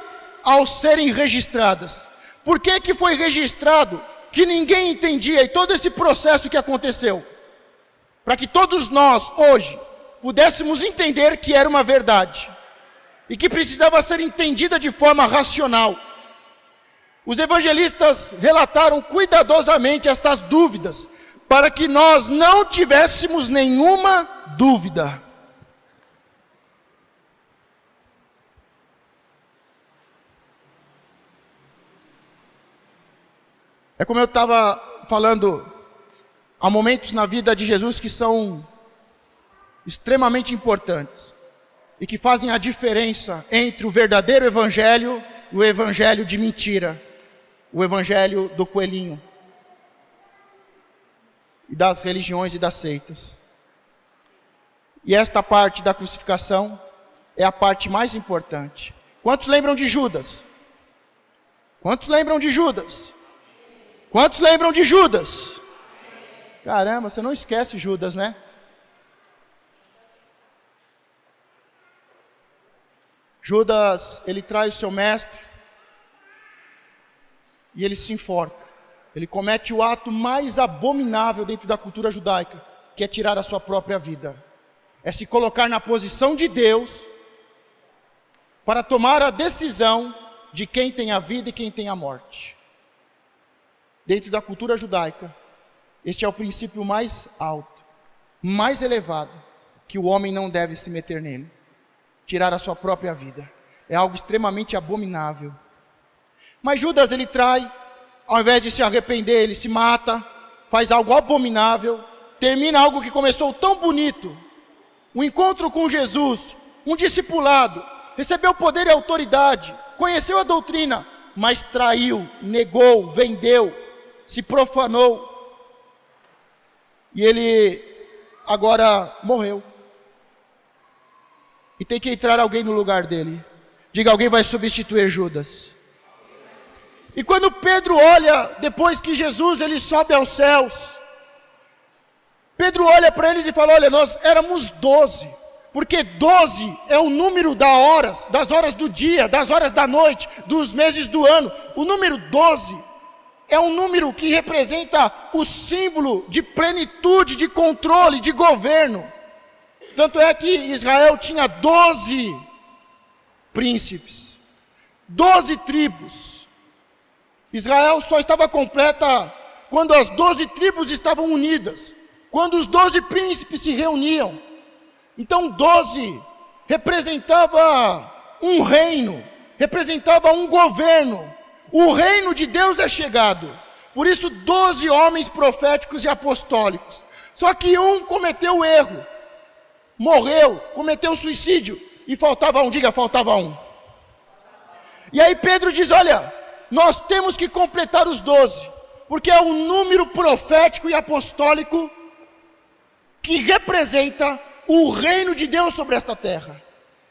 ao serem registradas. Por que foi registrado? Que ninguém entendia, e todo esse processo que aconteceu. Para que todos nós, hoje, pudéssemos entender que era uma verdade, e que precisava ser entendida de forma racional. Os evangelistas relataram cuidadosamente estas dúvidas, para que nós não tivéssemos nenhuma dúvida. É como eu estava falando, há momentos na vida de Jesus que são extremamente importantes e que fazem a diferença entre o verdadeiro evangelho e o evangelho de mentira, o evangelho do coelhinho e das religiões e das seitas. E esta parte da crucificação é a parte mais importante. Quantos lembram de Judas? Quantos lembram de Judas? Quantos lembram de Judas? Caramba, você não esquece Judas, né? Judas, ele traz o seu mestre e ele se enforca. Ele comete o ato mais abominável dentro da cultura judaica, que é tirar a sua própria vida. É se colocar na posição de Deus para tomar a decisão de quem tem a vida e quem tem a morte. dentro da cultura judaica, este é o princípio mais alto, mais elevado, que o homem não deve se meter nele. Tirar a sua própria vida. É algo extremamente abominável. Mas Judas, ele trai, ao invés de se arrepender, ele se mata, faz algo abominável, termina algo que começou tão bonito, um encontro com Jesus, um discipulado, recebeu poder e autoridade, conheceu a doutrina, mas traiu, negou, vendeu, se profanou, e ele agora morreu. E tem que entrar alguém no lugar dele. Diga, alguém vai substituir Judas. E quando Pedro olha, depois que Jesus ele sobe aos céus, Pedro olha para eles e fala, olha, nós éramos 12, porque 12 é o número das horas do dia, das horas da noite, dos meses do ano. O número 12 é um número que representa o símbolo de plenitude, de controle, de governo. Tanto é que Israel tinha 12 príncipes, 12 tribos. Israel só estava completa quando as 12 tribos estavam unidas, quando os 12 príncipes se reuniam. Então 12 representava um reino, representava um governo. O reino de Deus é chegado. Por isso 12 homens proféticos e apostólicos. Só que um cometeu o erro, morreu, cometeu suicídio, e faltava um, diga, faltava um. E aí Pedro diz, olha, nós temos que completar os 12, porque é um número profético e apostólico que representa o reino de Deus sobre esta terra.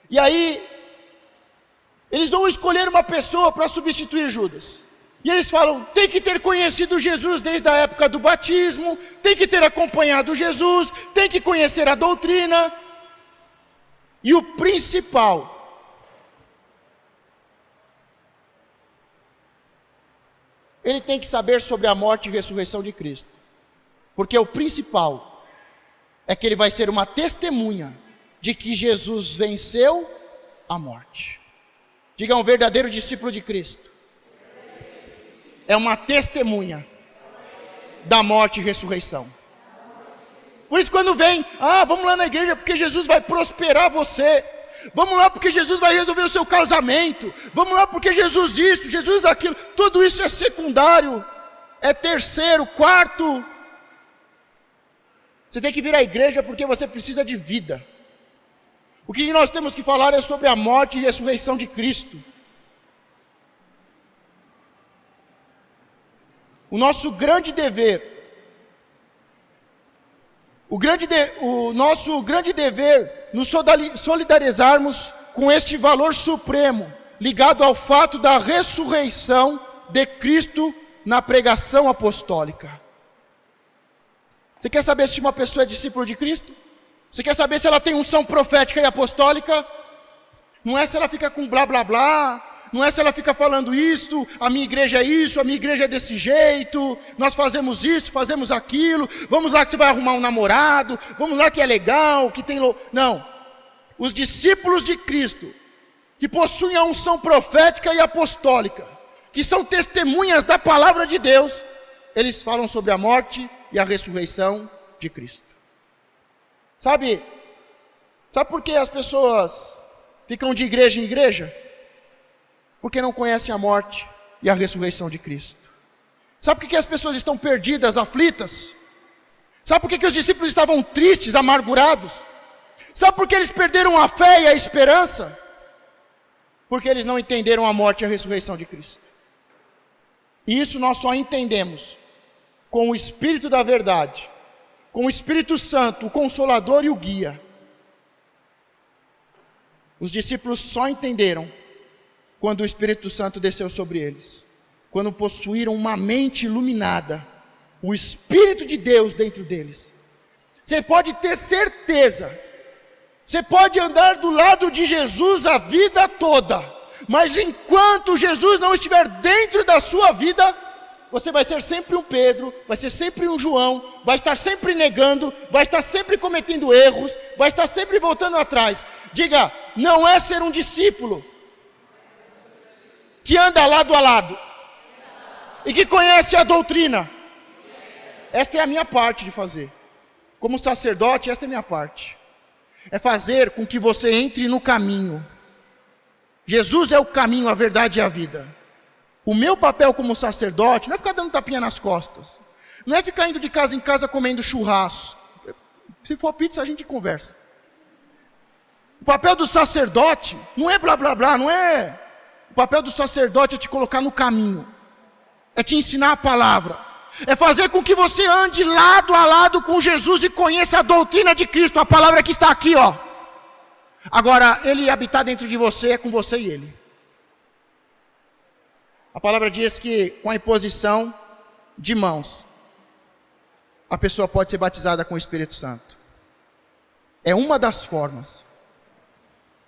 E aí, eles vão escolher uma pessoa para substituir Judas. E eles falam, tem que ter conhecido Jesus desde a época do batismo, tem que ter acompanhado Jesus, tem que conhecer a doutrina. E o principal, ele tem que saber sobre a morte e ressurreição de Cristo. Porque o principal é que ele vai ser uma testemunha de que Jesus venceu a morte. Diga, um verdadeiro discípulo de Cristo é uma testemunha da morte e ressurreição. Por isso quando vem, vamos lá na igreja porque Jesus vai prosperar você. Vamos lá porque Jesus vai resolver o seu casamento. Vamos lá porque Jesus isso, Jesus aquilo. Tudo isso é secundário, é terceiro, quarto. Você tem que vir à igreja porque você precisa de vida. O que nós temos que falar é sobre a morte e ressurreição de Cristo. O nosso grande dever, o nosso grande dever, nos solidarizarmos com este valor supremo, ligado ao fato da ressurreição de Cristo na pregação apostólica. Você quer saber se uma pessoa é discípulo de Cristo? Você quer saber se ela tem unção profética e apostólica? Não é se ela fica com blá blá blá, não é se ela fica falando isso, a minha igreja é isso, a minha igreja é desse jeito, nós fazemos isso, fazemos aquilo, vamos lá que você vai arrumar um namorado, vamos lá que é legal, que tem... Não, os discípulos de Cristo, que possuem a unção profética e apostólica, que são testemunhas da palavra de Deus, eles falam sobre a morte e a ressurreição de Cristo. Sabe por que as pessoas ficam de igreja em igreja? Porque não conhecem a morte e a ressurreição de Cristo. Sabe por que as pessoas estão perdidas, aflitas? Sabe por que os discípulos estavam tristes, amargurados? Sabe por que eles perderam a fé e a esperança? Porque eles não entenderam a morte e a ressurreição de Cristo. E isso nós só entendemos com o Espírito da verdade, com o Espírito Santo, o Consolador e o Guia. Os discípulos só entenderam quando o Espírito Santo desceu sobre eles, quando possuíram uma mente iluminada, o Espírito de Deus dentro deles. Você pode ter certeza, você pode andar do lado de Jesus a vida toda, mas enquanto Jesus não estiver dentro da sua vida, você vai ser sempre um Pedro, vai ser sempre um João, vai estar sempre negando, vai estar sempre cometendo erros, vai estar sempre voltando atrás. Diga, não é ser um discípulo que anda lado a lado. e que conhece a doutrina. Esta é a minha parte de fazer. Como sacerdote, esta é a minha parte. É fazer com que você entre no caminho. Jesus é o caminho, a verdade e a vida. O meu papel como sacerdote não é ficar dando tapinha nas costas. Não é ficar indo de casa em casa comendo churrasco. Se for pizza, a gente conversa. O papel do sacerdote não é blá blá blá, não é. O papel do sacerdote é te colocar no caminho. É te ensinar a palavra. É fazer com que você ande lado a lado com Jesus e conheça a doutrina de Cristo. A palavra que está aqui, ó. Agora, Ele habitar dentro de você, é com você e Ele. A palavra diz que com a imposição de mãos, a pessoa pode ser batizada com o Espírito Santo. É uma das formas.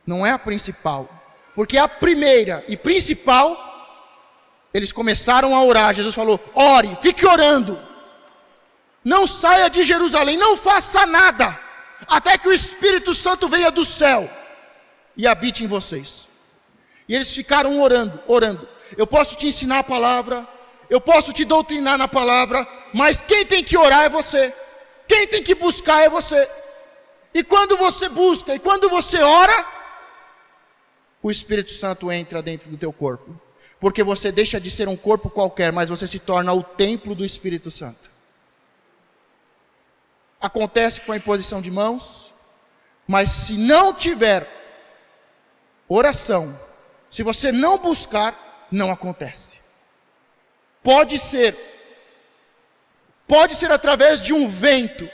Não é a principal. Porque a primeira e principal, eles começaram a orar. Jesus falou, ore, fique orando. Não saia de Jerusalém, não faça nada, até que o Espírito Santo venha do céu e habite em vocês. E eles ficaram orando, orando. Eu posso te ensinar a palavra, eu posso te doutrinar na palavra, mas quem tem que orar é você. Quem tem que buscar é você. E quando você busca, e quando você ora, o Espírito Santo entra dentro do teu corpo. Porque você deixa de ser um corpo qualquer, mas você se torna o templo do Espírito Santo. Acontece com a imposição de mãos, mas se não tiver oração, se você não buscar, não acontece. Pode ser através de um vento,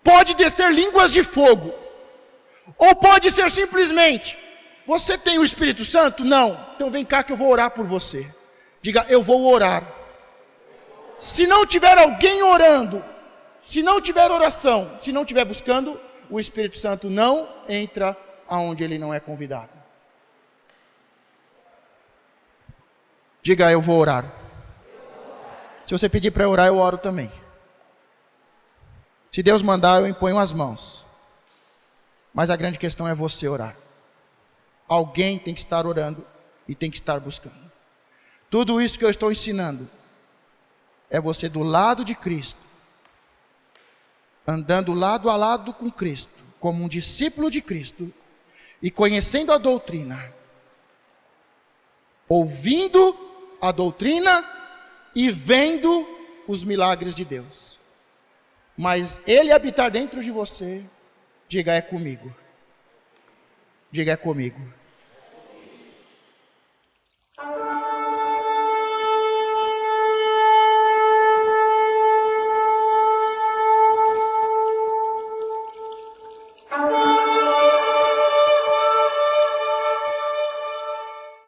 pode descer línguas de fogo, ou pode ser simplesmente, você tem o Espírito Santo? Não. Então vem cá que eu vou orar por você. Diga, eu vou orar. Se não tiver alguém orando, se não tiver oração, se não tiver buscando, o Espírito Santo não entra aonde ele não é convidado. Diga, eu vou orar. Se você pedir para eu orar, eu oro também. Se Deus mandar, eu imponho as mãos. Mas a grande questão é você orar. Alguém tem que estar orando e tem que estar buscando. Tudo isso que eu estou ensinando é você do lado de Cristo, andando lado a lado com Cristo, como um discípulo de Cristo, e conhecendo a doutrina, ouvindo a doutrina e vendo os milagres de Deus. Mas Ele habitar dentro de você, diga, é comigo. Diga, é comigo.